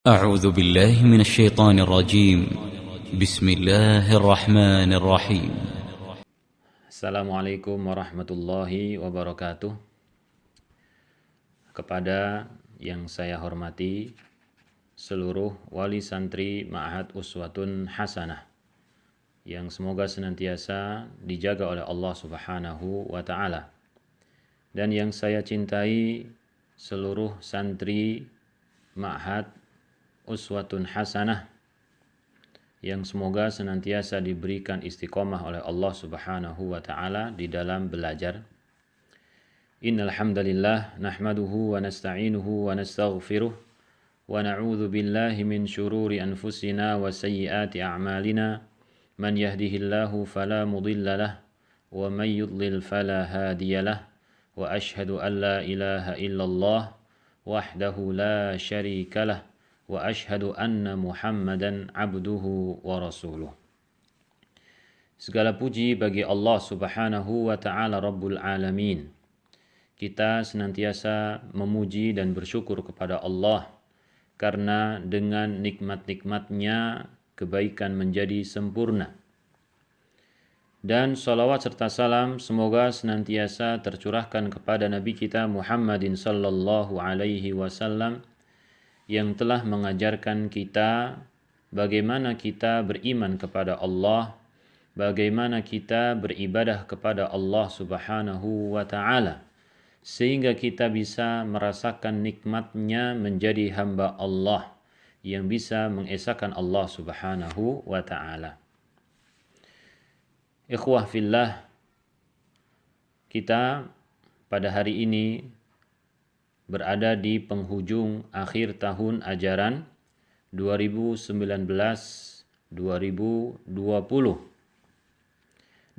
أعوذ بالله من الشيطان الرجيم. بسم الله الرحمن الرحيم. Assalamualaikum warahmatullahi wabarakatuh. Kepada yang saya hormati seluruh wali santri Ma'had Uswatun Hasanah yang semoga senantiasa dijaga oleh Allah Subhanahu wa taala. Dan yang saya cintai seluruh santri Ma'had Uswatun Hasanah yang semoga senantiasa diberikan istiqomah oleh Allah Subhanahu wa taala di dalam belajar. Innal hamdalillah nahmaduhu wa nasta'inuhu wa nastaghfiruh wa na'udzu billahi min shururi anfusina wa sayyiati a'malina. Man yahdihillahu fala mudilla lah wa man yudlil fala hadiyalah. Wa ashhadu an la ilaha illallah wahdahu la syarika lah wa ashhadu anna Muhammadan abduhu wa rasuluh. Segala puji bagi Allah Subhanahu wa taala Rabbul Alamin. Kita senantiasa memuji dan bersyukur kepada Allah karena dengan nikmat-nikmatnya kebaikan menjadi sempurna. Dan salawat serta salam semoga senantiasa tercurahkan kepada Nabi kita Muhammadin sallallahu alaihi wasallam yang telah mengajarkan kita bagaimana kita beriman kepada Allah, bagaimana kita beribadah kepada Allah Subhanahu wa taala, sehingga kita bisa merasakan nikmatnya menjadi hamba Allah yang bisa mengesahkan Allah Subhanahu wa taala. Ikhwah fillah, kita pada hari ini berada di penghujung akhir tahun ajaran 2019-2020.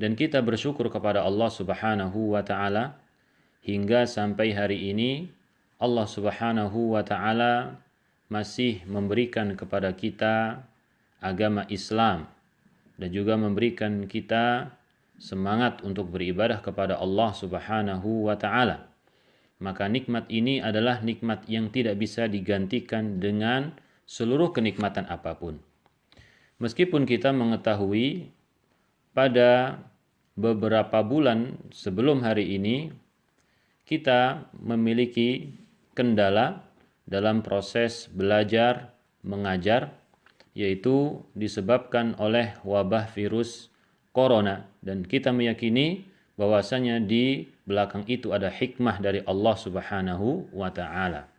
Dan kita bersyukur kepada Allah Subhanahu wa taala hingga sampai hari ini Allah Subhanahu wa taala masih memberikan kepada kita agama Islam dan juga memberikan kita semangat untuk beribadah kepada Allah Subhanahu wa taala. Maka nikmat ini adalah nikmat yang tidak bisa digantikan dengan seluruh kenikmatan apapun. Meskipun kita mengetahui pada beberapa bulan sebelum hari ini kita memiliki kendala dalam proses belajar mengajar, yaitu disebabkan oleh wabah virus corona, dan kita meyakini bahwasanya di belakang itu ada hikmah dari Allah Subhanahu wa taala.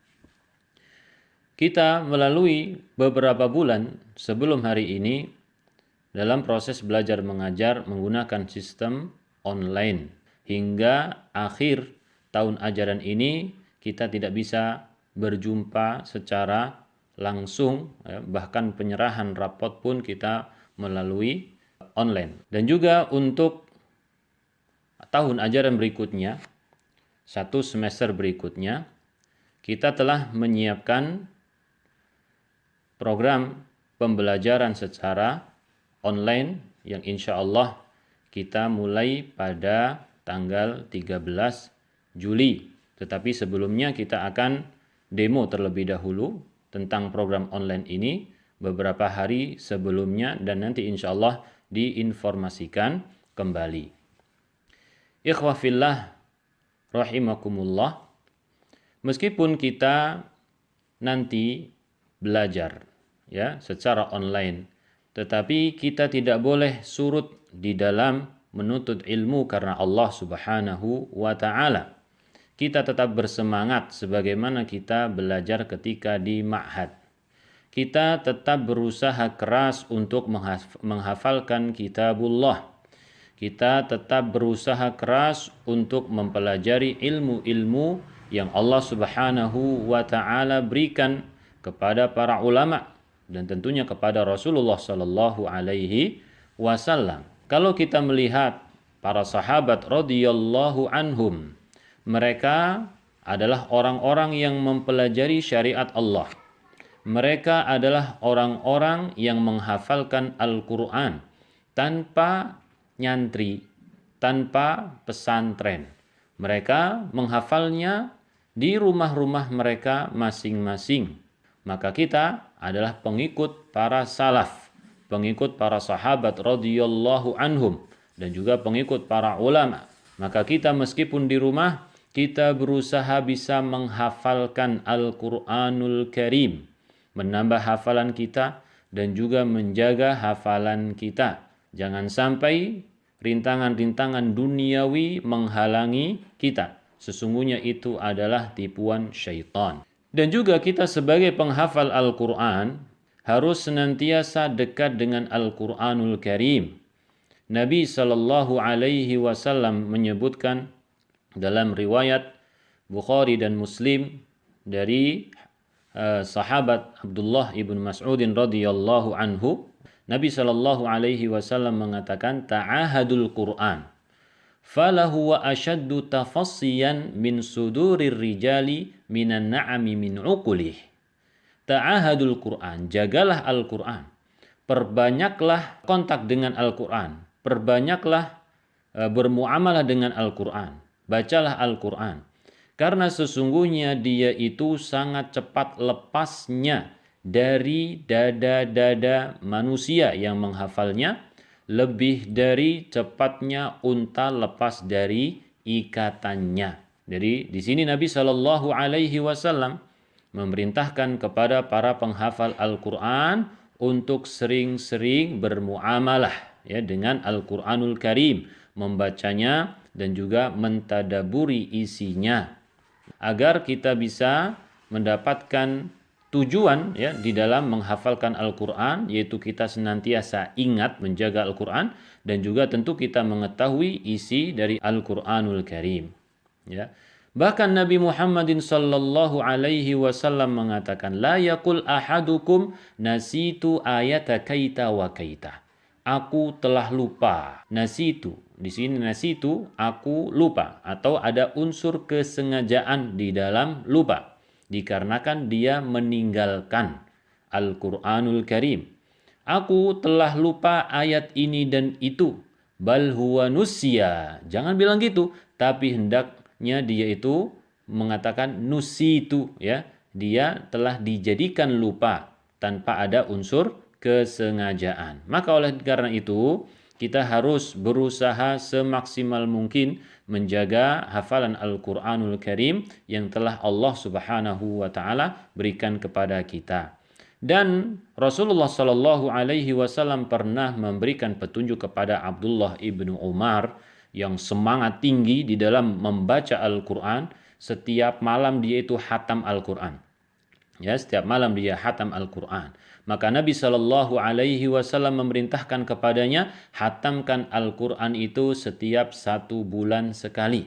Kita melalui beberapa bulan sebelum hari ini dalam proses belajar mengajar menggunakan sistem online. Hingga akhir tahun ajaran ini kita tidak bisa berjumpa secara langsung, bahkan penyerahan rapot pun kita melalui online. Dan juga untuk tahun ajaran berikutnya, satu semester berikutnya, kita telah menyiapkan program pembelajaran secara online yang insya Allah kita mulai pada tanggal 13 Juli. Tetapi sebelumnya kita akan demo terlebih dahulu tentang program online ini beberapa hari sebelumnya dan nanti insya Allah diinformasikan kembali. Ikhwah fillah rahimakumullah, meskipun kita nanti belajar secara online, tetapi kita tidak boleh surut di dalam menuntut ilmu karena Allah Subhanahu wa taala. Kita tetap bersemangat sebagaimana kita belajar ketika di ma'had. Kita tetap berusaha keras untuk menghafalkan kitabullah. Kita tetap berusaha keras untuk mempelajari ilmu-ilmu yang Allah Subhanahu wa taala berikan kepada para ulama dan tentunya kepada Rasulullah sallallahu alaihi wasallam. Kalau kita melihat para sahabat radhiyallahu anhum, mereka adalah orang-orang yang mempelajari syariat Allah. Mereka adalah orang-orang yang menghafalkan Al-Quran tanpa nyantri, tanpa pesantren. Mereka menghafalnya di rumah-rumah mereka masing-masing. maka kita adalah pengikut para salaf, pengikut para sahabat radhiyallahu anhum, dan juga pengikut para ulama. Maka kita meskipun di rumah, kita berusaha bisa menghafalkan Al-Quranul Karim, menambah hafalan kita dan juga menjaga hafalan kita. Jangan sampai rintangan-rintangan duniawi menghalangi kita. Sesungguhnya itu adalah tipuan syaitan. Dan juga kita sebagai penghafal Al-Quran harus senantiasa dekat dengan Al-Quranul Karim. Nabi SAW menyebutkan dalam riwayat Bukhari dan Muslim dari sahabat Abdullah ibn Mas'udin radhiyallahu anhu, Nabi SAW mengatakan, ta'ahadul Qur'an falahu wa ashaddu tafassiyan min sudurir rijali minan na'ami min uqulih. Ta'ahadul Qur'an, jagalah Al-Quran, perbanyaklah kontak dengan Al-Quran, perbanyaklah bermuamalah dengan Al-Quran, bacalah Al-Quran, karena sesungguhnya dia itu sangat cepat lepasnya dari dada-dada manusia yang menghafalnya, lebih dari cepatnya unta lepas dari ikatannya. Jadi di sini Nabi SAW memerintahkan kepada para penghafal Al-Quran untuk sering-sering bermuamalah ya dengan Al-Quranul Karim, membacanya dan juga mentadaburi isinya, agar kita bisa mendapatkan tujuan ya di dalam menghafalkan Al-Quran, yaitu kita senantiasa ingat menjaga Al-Quran dan juga tentu kita mengetahui isi dari Al-Quranul Karim. Ya. Bahkan Nabi Muhammadin sallallahu alaihi wasallam mengatakan, la yaqul ahadukum nasitu ayata kaita wa kaita. Aku telah lupa. Nasitu, di sini nasitu aku lupa, atau ada unsur kesengajaan di dalam lupa, dikarenakan dia meninggalkan Al-Quranul Karim. Aku telah lupa ayat ini dan itu. Bal huwa nusya. Jangan bilang gitu, tapi hendaknya dia itu mengatakan nusitu ya. Dia telah dijadikan lupa tanpa ada unsur kesengajaan. Maka oleh karena itu kita harus berusaha semaksimal mungkin menjaga hafalan Al-Quranul Karim yang telah Allah Subhanahu wa Ta'ala berikan kepada kita. Dan Rasulullah Sallallahu Alaihi Wasallam pernah memberikan petunjuk kepada Abdullah ibnu Umar yang semangat tinggi di dalam membaca Al-Quran. Setiap malam dia itu hatam Al-Quran. Ya, setiap malam dia hatam Al-Quran. Maka Nabi Sallallahu Alaihi Wasallam memerintahkan kepadanya, hatamkan Al-Quran itu setiap 1 bulan sekali.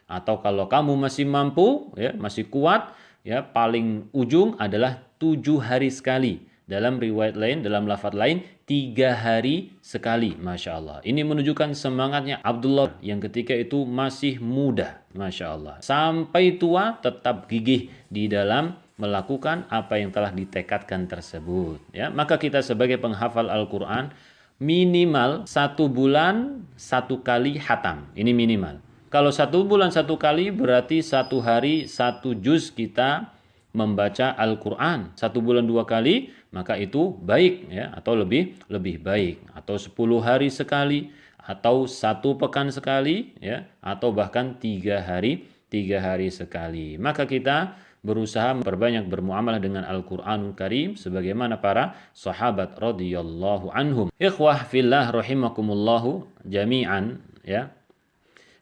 Atau kalau kamu masih mampu, ya, masih kuat, ya, paling ujung adalah 7 hari sekali. Dalam riwayat lain, dalam lafaz lain, 3 hari sekali. Masya Allah. Ini menunjukkan semangatnya Abdullah yang ketika itu masih muda. Masya Allah. Sampai tua tetap gigih di dalam melakukan apa yang telah ditekadkan tersebut. Ya, maka kita sebagai penghafal Al-Quran minimal 1 bulan 1 kali hatam. Ini minimal. Kalau 1 bulan 1 kali berarti 1 hari 1 juz kita membaca Al-Quran. 1 bulan 2 kali maka itu baik ya, atau lebih baik. Atau 10 hari sekali, atau 1 pekan sekali ya, atau bahkan 3 hari sekali. Maka kita berusaha memperbanyak bermuamalah dengan Al-Quranul Karim sebagaimana para sahabat radhiyallahu anhum. Ikhwah fillah rahimakumullahu jami'an ya.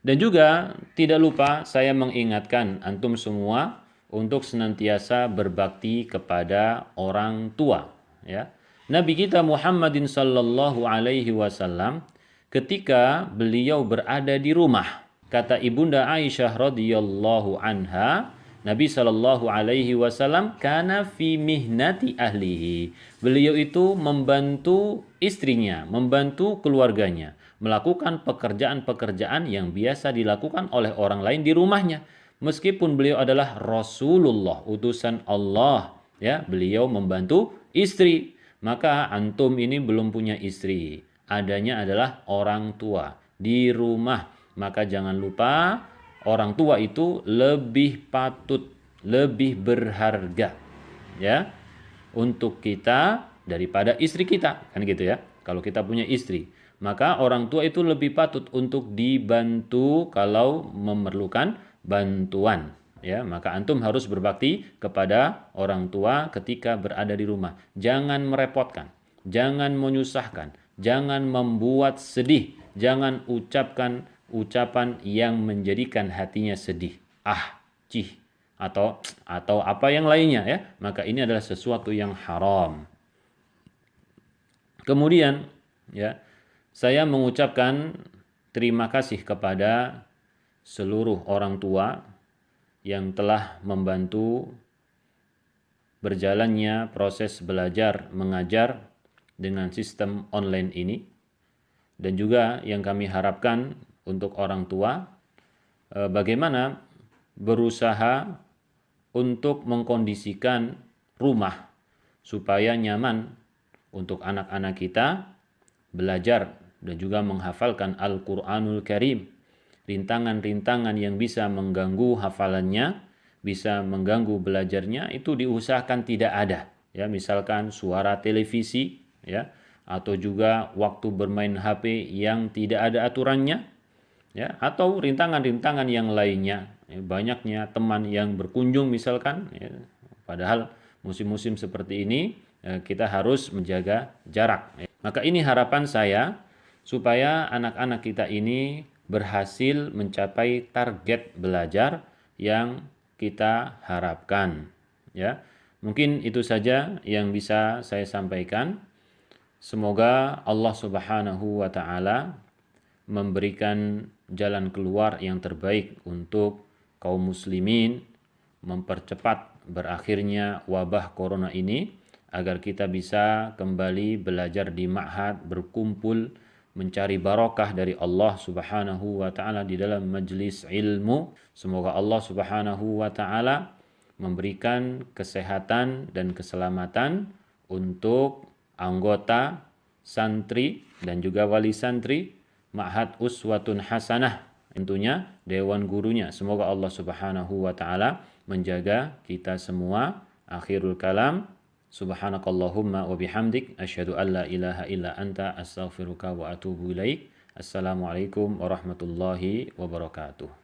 Dan juga tidak lupa saya mengingatkan antum semua untuk senantiasa berbakti kepada orang tua ya. Nabi kita Muhammadin sallallahu alaihi wasallam ketika beliau berada di rumah, kata Ibunda Aisyah radhiyallahu anha, Nabi Shallallahu Alaihi Wasallam kana fi mihnati ahlihi. Beliau itu membantu istrinya, membantu keluarganya, melakukan pekerjaan-pekerjaan yang biasa dilakukan oleh orang lain di rumahnya. Meskipun beliau adalah Rasulullah, utusan Allah, ya, beliau membantu istri. Maka antum ini belum punya istri, adanya adalah orang tua di rumah. Maka jangan lupa, orang tua itu lebih patut, lebih berharga ya, untuk kita daripada istri kita, kan gitu ya. Kalau kita punya istri, maka orang tua itu lebih patut untuk dibantu kalau memerlukan bantuan. Ya, maka antum harus berbakti kepada orang tua ketika berada di rumah. Jangan merepotkan, jangan menyusahkan, jangan membuat sedih, jangan ucapkan ucapan yang menjadikan hatinya sedih. Cih, atau apa yang lainnya ya. Maka ini adalah sesuatu yang haram. Kemudian ya, saya mengucapkan terima kasih kepada seluruh orang tua yang telah membantu berjalannya proses belajar mengajar dengan sistem online ini, dan juga yang kami harapkan untuk orang tua bagaimana berusaha untuk mengkondisikan rumah supaya nyaman untuk anak-anak kita belajar dan juga menghafalkan Al-Quranul Karim. Rintangan-rintangan yang bisa mengganggu hafalannya, bisa mengganggu belajarnya, itu diusahakan tidak ada. Ya, misalkan suara televisi, ya, atau juga waktu bermain HP yang tidak ada aturannya, ya, atau rintangan-rintangan yang lainnya. Ya, banyaknya teman yang berkunjung misalkan, ya, padahal musim-musim seperti ini kita harus menjaga jarak. Maka ini harapan saya supaya anak-anak kita ini berhasil mencapai target belajar yang kita harapkan. Ya, mungkin itu saja yang bisa saya sampaikan. Semoga Allah Subhanahu wa taala memberikan jalan keluar yang terbaik untuk kaum muslimin, mempercepat berakhirnya wabah corona ini, agar kita bisa kembali belajar di ma'had, berkumpul, mencari barokah dari Allah Subhanahu wa taala di dalam majlis ilmu. Semoga Allah Subhanahu wa taala memberikan kesehatan dan keselamatan untuk anggota santri dan juga wali santri Ma'had Uswatun Hasanah, tentunya dewan gurunya. Semoga Allah Subhanahu wa taala menjaga kita semua. Akhirul kalam, subhanakallahumma wa bihamdik, asyhadu an la ilaha illa anta, astaghfiruka wa atubu ilaik. Assalamualaikum warahmatullahi wabarakatuh.